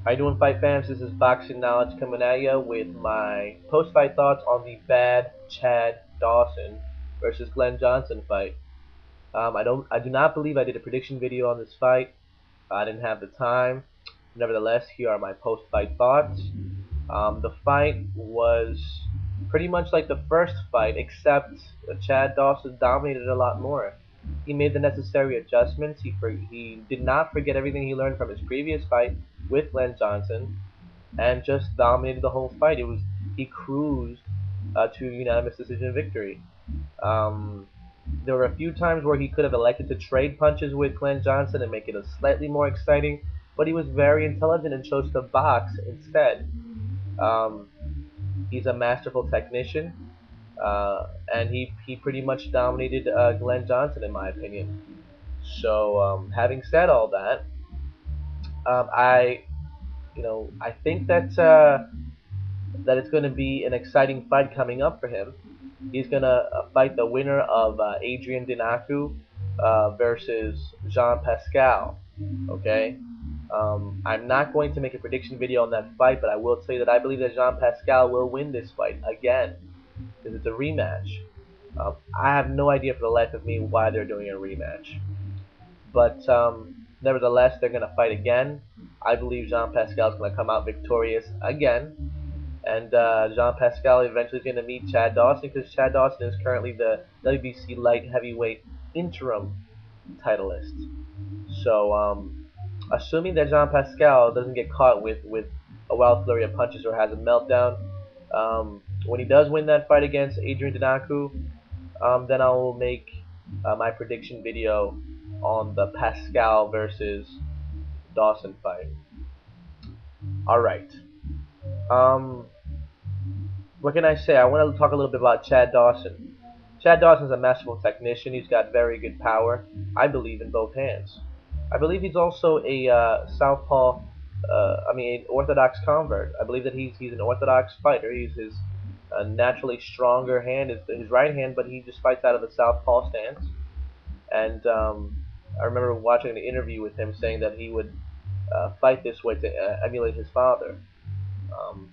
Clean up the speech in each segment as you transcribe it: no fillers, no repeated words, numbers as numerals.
How you doing, fight fans? This is Boxing Knowledge coming at you with my post-fight thoughts on the bad Chad Dawson versus Glen Johnson fight. I do not believe I did a prediction video on this fight. I didn't have the time. Nevertheless, here are my post-fight thoughts. The fight was pretty much like the first fight, except Chad Dawson dominated a lot more. He made the necessary adjustments. He did not forget everything he learned from his previous fight with Glen Johnson, and just dominated the whole fight. He cruised to unanimous decision victory. Um, there were a few times where he could have elected to trade punches with Glen Johnson and make it a slightly more exciting, but he was very intelligent and chose to box instead. Um, he's a masterful technician, and he pretty much dominated Glen Johnson in my opinion. So having said all that, I think that it's going to be an exciting fight coming up for him. He's going to fight the winner of Adrian Dinaku versus Jean Pascal. Okay. I'm not going to make a prediction video on that fight, but I will say that I believe that Jean Pascal will win this fight again, because it's a rematch. I have no idea for the life of me why they're doing a rematch. But nevertheless, they're going to fight again. I believe Jean Pascal is going to come out victorious again. And Jean Pascal eventually is going to meet Chad Dawson, because Chad Dawson is currently the WBC light heavyweight interim titleist. So, assuming that Jean Pascal doesn't get caught with a wild flurry of punches or has a meltdown, when he does win that fight against Adrian Dinaku, then I will make my prediction video on the Pascal versus Dawson fight. Alright. What can I say? I want to talk a little bit about Chad Dawson. Chad Dawson's a masterful technician. He's got very good power, I believe, in both hands. I believe he's also a southpaw, an orthodox convert. I believe that he's an orthodox fighter. He's his naturally stronger hand is his right hand, but he just fights out of the southpaw stance. And I remember watching an interview with him saying that he would fight this way to emulate his father. Um,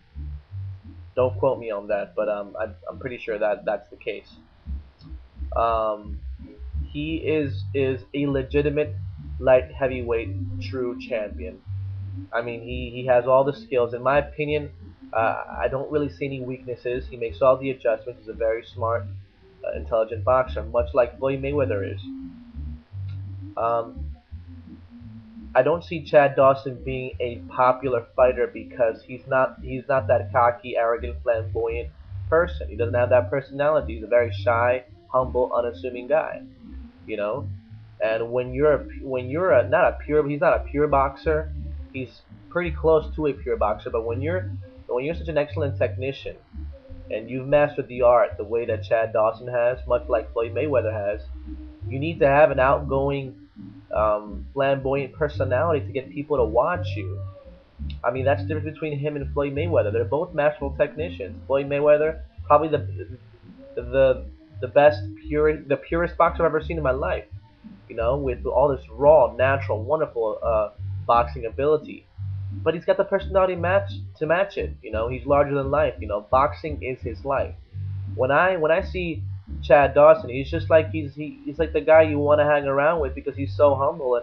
don't quote me on that, but I'm pretty sure that that's the case. Um, he is a legitimate light heavyweight true champion. I mean, he has all the skills. In my opinion, I don't really see any weaknesses. He makes all the adjustments. He's a very smart, intelligent boxer, much like Floyd Mayweather is. Um, I don't see Chad Dawson being a popular fighter because he's not that cocky, arrogant, flamboyant person. He doesn't have that personality. He's a very shy, humble, unassuming guy. You know, and when you're not a pure he's not a pure boxer. He's pretty close to a pure boxer. But when you're such an excellent technician and you've mastered the art the way that Chad Dawson has, much like Floyd Mayweather has, you need to have an outgoing, flamboyant personality to get people to watch you. I mean, that's the difference between him and Floyd Mayweather. They're both masterful technicians. Floyd Mayweather, probably the the purest boxer I've ever seen in my life. You know, with all this raw, natural, wonderful boxing ability. But he's got the personality to match it. You know, he's larger than life. You know, boxing is his life. When I see Chad Dawson, he's just like he's like the guy you want to hang around with because he's so humble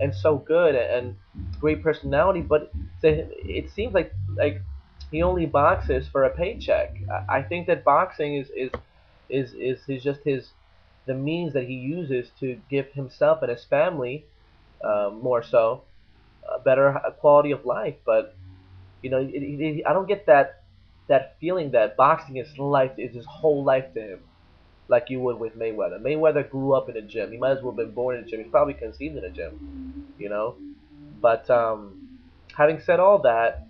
and so good and great personality. But it seems like he only boxes for a paycheck. I think that boxing is just the means that he uses to give himself and his family, more so, a better quality of life. But you know, I don't get that feeling that boxing is his whole life to him, like you would with Mayweather. Mayweather grew up in a gym. He might as well have been born in a gym. He's probably conceived in a gym, you know. But having said all that,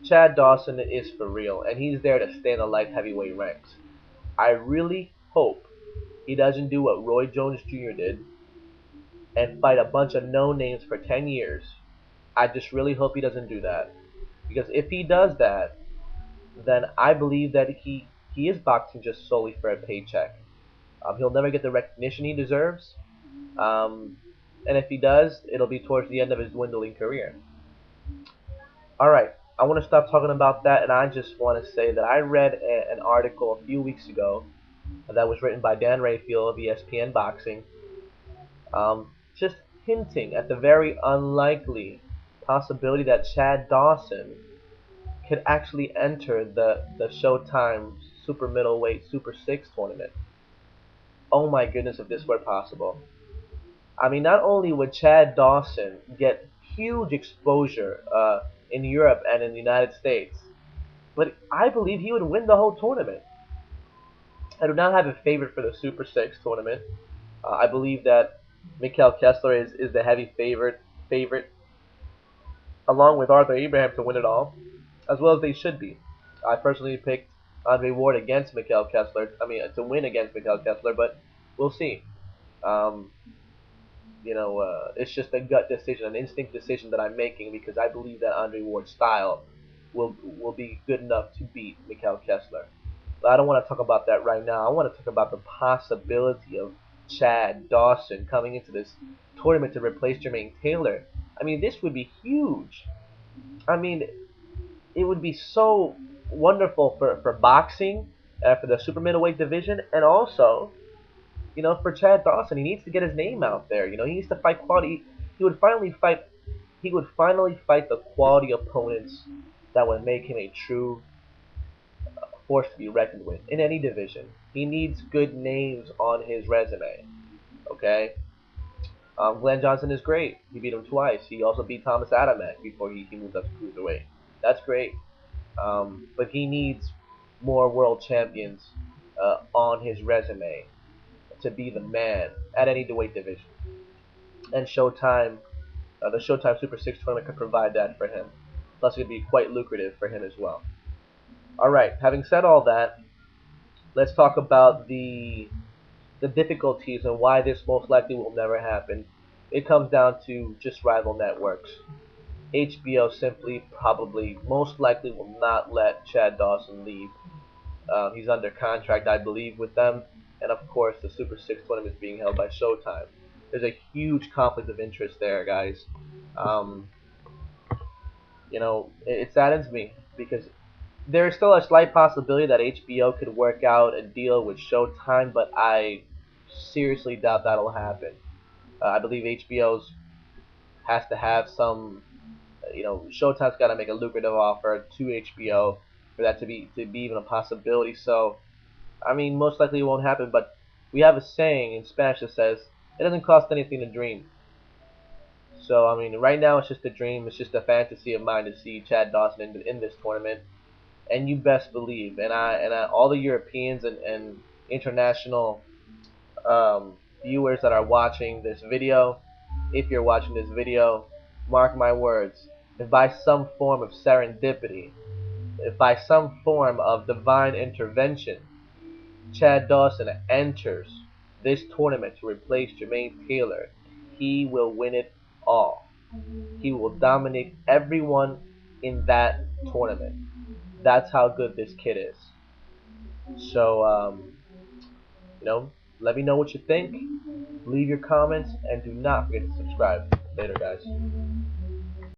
Chad Dawson is for real, and he's there to stay in the light heavyweight ranks. I really hope he doesn't do what Roy Jones Jr. did and fight a bunch of no names for 10 years. I just really hope he doesn't do that. Because if he does that, then I believe that he is boxing just solely for a paycheck. He'll never get the recognition he deserves. And if he does, it'll be towards the end of his dwindling career. All right, I want to stop talking about that, and I just want to say that I read an article a few weeks ago that was written by Dan Rayfield of ESPN Boxing, just hinting at the very unlikely possibility that Chad Dawson could actually enter the Showtime super middleweight Super 6 tournament. Oh my goodness, if this were possible. I mean, not only would Chad Dawson get huge exposure in Europe and in the United States, but I believe he would win the whole tournament. I do not have a favorite for the Super 6 tournament. I believe that Mikhail Kessler is the heavy favorite, along with Arthur Abraham to win it all, as well as they should be. I personally picked Andre Ward against Mikhail Kessler. I mean, to win against Mikhail Kessler, but we'll see. Um, it's just a gut decision, an instinct decision that I'm making because I believe that Andre Ward's style will be good enough to beat Mikhail Kessler. But I don't want to talk about that right now. I want to talk about the possibility of Chad Dawson coming into this tournament to replace Jermaine Taylor. I mean, this would be huge. I mean, it would be so wonderful for boxing, for the super middleweight division, and also, for Chad Dawson. He needs to get his name out there. He needs to fight quality. He would finally fight. He would finally fight the quality opponents that would make him a true force to be reckoned with in any division. He needs good names on his resume. Okay. Glen Johnson is great. He beat him twice. He also beat Thomas Adamek before he moved up to cruiserweight. That's great. But he needs more world champions on his resume to be the man at any weight division. And Showtime, the Showtime Super 6 tournament could provide that for him. Plus, it would be quite lucrative for him as well. All right, having said all that, let's talk about the difficulties and why this most likely will never happen. It comes down to just rival networks. HBO simply, probably, most likely will not let Chad Dawson leave. He's under contract, I believe, with them. And of course, the Super 6 tournament is being held by Showtime. There's a huge conflict of interest there, guys. Um, it saddens me because there is still a slight possibility that HBO could work out a deal with Showtime, but I seriously doubt that'll happen. I believe HBO's has to have some, Showtime's got to make a lucrative offer to HBO for that to be even a possibility. So, I mean, most likely it won't happen. But we have a saying in Spanish that says it doesn't cost anything to dream. So, I mean, right now it's just a dream. It's just a fantasy of mine to see Chad Dawson in this tournament. And you best believe, all the Europeans and international viewers that are watching this video, if you're watching this video, mark my words, if by some form of serendipity, if by some form of divine intervention, Chad Dawson enters this tournament to replace Jermaine Taylor, he will win it all. He will dominate everyone in that tournament. That's how good this kid is. So, let me know what you think. Leave your comments and do not forget to subscribe. Later, guys.